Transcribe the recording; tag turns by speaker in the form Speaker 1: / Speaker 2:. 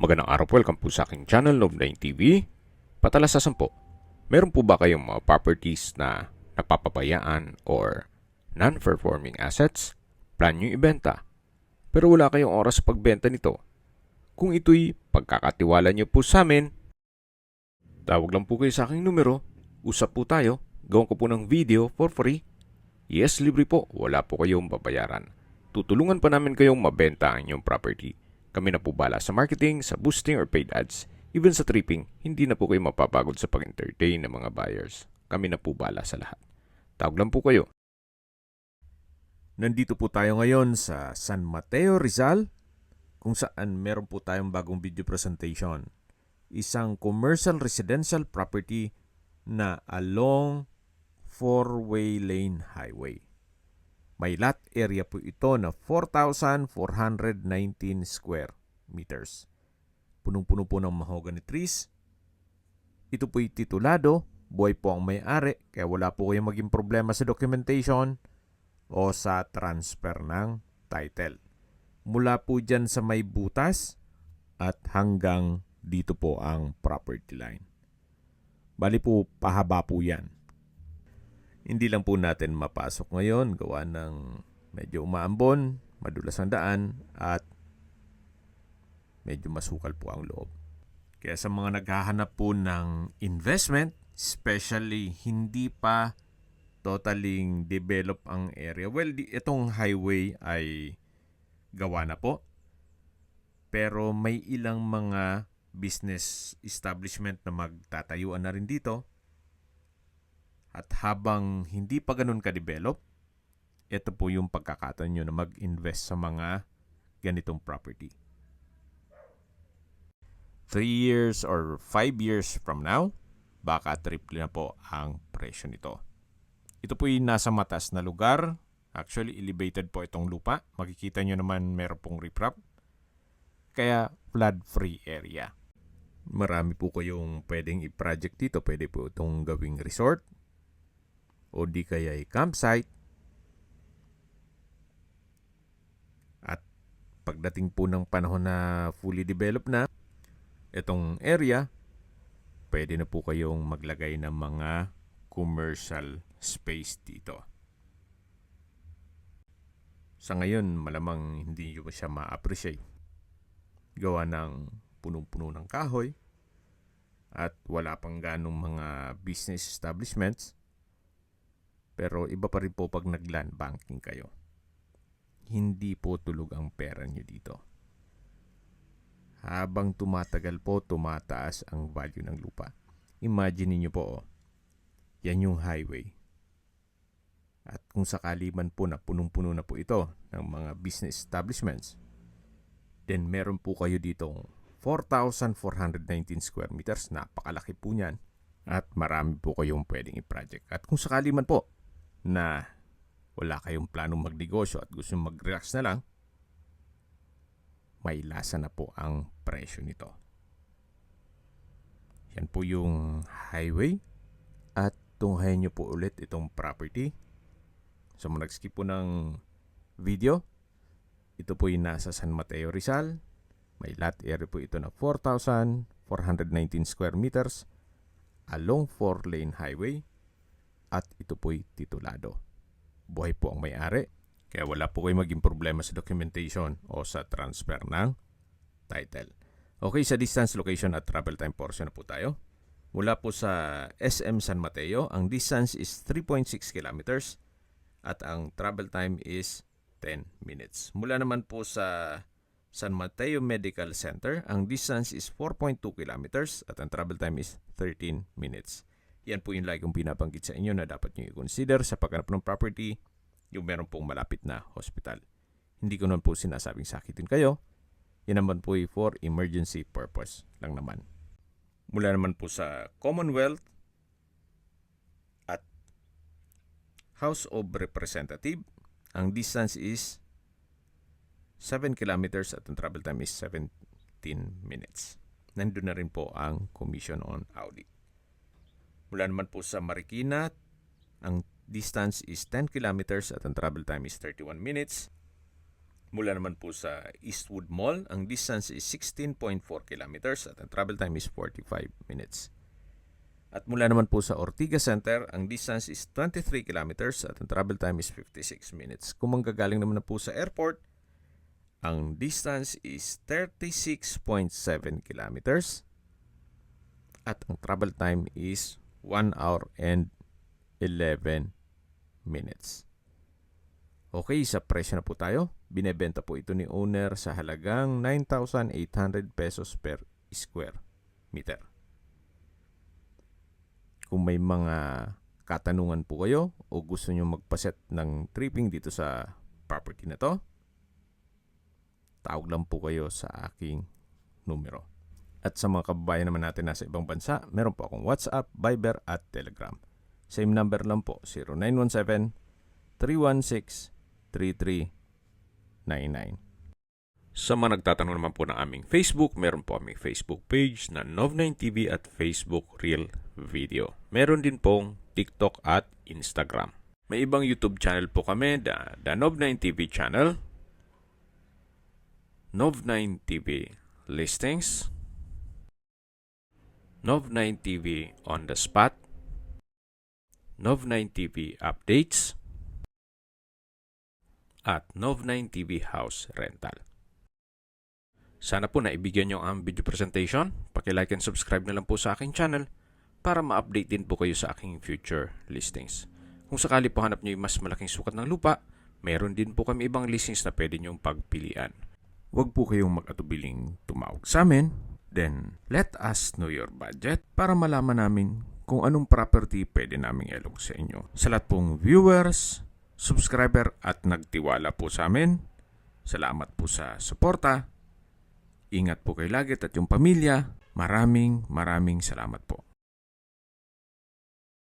Speaker 1: Magandang araw po, welcome po sa aking channel, Love9 TV. Patalasasan po, meron po ba kayong mga properties na napapabayaan or non-performing assets? Plan nyo ibenta, pero wala kayong oras sa pagbenta nito. Kung ito'y pagkakatiwala nyo po sa amin, tawag lang po kayo sa aking numero, usap po tayo, gawin ko po ng video for free. Yes, libre po, wala po kayong babayaran. Tutulungan pa namin kayong mabenta ang inyong property. Kami na po bala sa marketing, sa boosting or paid ads. Even sa tripping, hindi na po kayo mapapagod sa pag-entertain ng mga buyers. Kami na po bala sa lahat. Tawag lang po kayo.
Speaker 2: Nandito po tayo ngayon sa San Mateo, Rizal, kung saan meron po tayong bagong video presentation. Isang commercial residential property na along 4-way lane highway. May lot area po ito na 4,419 square meters. Punong-puno po ng mahogany trees. Ito po'y titulado, buhay po ang may-ari, kaya wala po kayong maging problema sa documentation o sa transfer ng title. Mula po dyan sa may butas at hanggang dito po ang property line. Bali po, pahaba po yan. Hindi lang po natin mapasok ngayon gawa ng medyo umaambon, madulas ang daan at medyo masukal po ang loob. Kaya sa mga naghahanap po ng investment, especially hindi pa totaling develop ang area. Well, itong highway ay gawa na po. Pero may ilang mga business establishment na magtatayuan na rin dito. At habang hindi pa ganun ka-develop, ito po yung pagkakataon nyo na mag-invest sa mga ganitong property. 3 years or 5 years from now, baka triple na po ang presyo nito. Ito po yung nasa mataas na lugar. Actually, elevated po itong lupa. Makikita nyo naman meron pong riprap. Kaya flood-free area. Marami po kayong pwedeng i-project dito. Pwede po itong gawing resort o di kaya campsite. At pagdating po ng panahon na fully developed na itong area, pwede na po kayong maglagay ng mga commercial space dito. Sa ngayon, malamang hindi nyo siya ma-appreciate. Gawa ng punong-puno ng kahoy at wala pang ganong mga business establishments. Pero iba pa rin po pag nag-land banking kayo. Hindi po tulog ang pera nyo dito. Habang tumatagal po, tumataas ang value ng lupa. Imagine niyo po, yan yung highway. At kung sakali man po na punong-puno na po ito ng mga business establishments, then meron po kayo ditong 4,419 square meters. Napakalaki po niyan. At marami po kayong pwedeng i-project. At kung sakali man po na wala kayong planong magnegosyo at gusto mag-relax na lang, may lasa na po ang presyo nito. Yan po yung highway. At tunghayan nyo po ulit itong property. So nag-skip po ng video. Ito po yung nasa San Mateo, Rizal. May lot area po ito na 4,419 square meters along 4-lane highway. At ito po'y titulado. Buhay po ang may-ari. Kaya wala po kayo maging problema sa documentation o sa transfer ng title. Okay, sa distance, location at travel time portion na po tayo. Mula po sa SM San Mateo, ang distance is 3.6 kilometers at ang travel time is 10 minutes. Mula naman po sa San Mateo Medical Center, ang distance is 4.2 kilometers at ang travel time is 13 minutes. Yan po yung lagi kong binabanggit sa inyo na dapat nyo i-consider sa paghanap ng property, yung meron pong malapit na hospital. Hindi ko naman po sinasabing sakitin kayo. Yan naman po for emergency purpose lang naman. Mula naman po sa Commonwealth at House of Representative, ang distance is 7 kilometers at ang travel time is 17 minutes. Nandun na rin po ang Commission on Audit. Mula naman po sa Marikina, ang distance is 10 kilometers at ang travel time is 31 minutes. Mula naman po sa Eastwood Mall, ang distance is 16.4 kilometers at ang travel time is 45 minutes. At mula naman po sa Ortigas Center, ang distance is 23 kilometers at ang travel time is 56 minutes. Kung manggagaling naman na po sa airport, ang distance is 36.7 kilometers at ang travel time is 1 hour and 11 minutes. Okay, sa presyo na po tayo. Binebenta po ito ni owner sa halagang 9,800 pesos per square meter. Kung may mga katanungan po kayo o gusto nyo magpaset ng tripping dito sa property na to, tawag lang po kayo sa aking numero. At sa mga kababayan naman natin nasa ibang bansa, meron po akong WhatsApp, Viber at Telegram. Same number lang po, 0917-316-3399.
Speaker 1: Sa mga nagtatanong naman po ng aming Facebook, meron po aming Facebook page na Nov9TV at Facebook Real Video. Meron din pong TikTok at Instagram. May ibang YouTube channel po kami, the Nov9TV channel, Nov9TV Listings, Nov9TV On The Spot, Nov9TV Updates, at Nov9TV House Rental. Sana po naibigyan nyo ang video presentation. Paki-like and subscribe na lang po sa aking channel para ma-update din po kayo sa aking future listings. Kung sakali po hanap nyo yung mas malaking sukat ng lupa, meron din po kami ibang listings na pwede nyong pagpilian.
Speaker 2: Huwag po kayong mag-atubiling tumawag sa amin. Then, let us know your budget para malaman namin kung anong property pwede naming ilog sa inyo. Sa lahat pong viewers, subscriber at nagtiwala po sa amin, salamat po sa suporta. Ingat po kayo lagi at yung pamilya. Maraming salamat po.